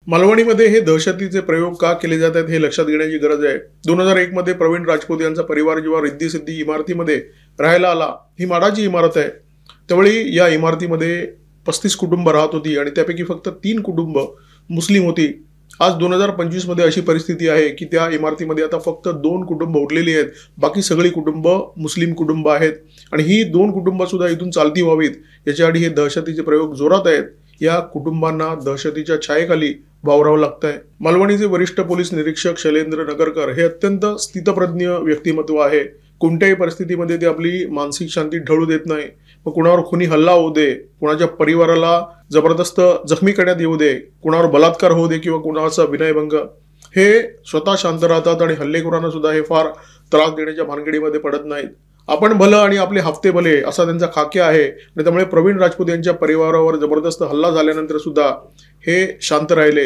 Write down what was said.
मालवणीमध्ये हे दहशतीचे प्रयोग का केले जात आहेत हे लक्षात घेण्याची गरज आहे। 2001 मध्ये प्रवीण राजपूत यांचा परिवार जेव्हा रिद्धी सिद्धी इमारतीमध्ये राहायला आला, ही माडाची इमारत आहे, त्यावेळी या इमारतीमध्ये 35 कुटुंब राहत होती आणि त्यापैकी फक्त 3 कुटुंब मुस्लिम होती। आज 2025 मध्ये अशी परिस्थिती आहे की त्या इमारतीमध्ये आता फक्त 2 कुटुंब उरलेली आहेत, बाकी सगळी कुटुंब मुस्लिम कुटुंब आहेत आणि ही 2 कुटुंब सुद्धा इथून चालती व्हावीत याच्यासाठी हे दहशतीचे प्रयोग जोरात आहेत। या कुटुंबांना दहशतीच्या छायेखाली वावरावं लागतंय। मालवणीचे वरिष्ठ पोलीस निरीक्षक शैलेंद्र नगरकर हे अत्यंत स्थितप्रज्ञ व्यक्तिमत्व आहे। कोणत्याही परिस्थितीमध्ये ते आपली मानसिक शांती ढळू देत नाही। मग कुणावर खुनी हल्ला होऊ दे, कुणाच्या परिवाराला जबरदस्त जखमी करण्यात येऊ दे, कुणावर बलात्कार होऊ दे किंवा कुणाचा विनयभंग, हे स्वतः शांत राहतात आणि हल्लेखोरांना सुद्धा हे फार त्रास देण्याच्या भानगडीमध्ये पडत नाहीत। आपण भलं आणि आपले हफ्ते भले असा त्यांचा खाक्या आहे आणि त्यामुळे प्रवीण राजपूत यांच्या परिवारावर जबरदस्त हल्ला झाल्यानंतर सुद्धा हे शांत राहिले।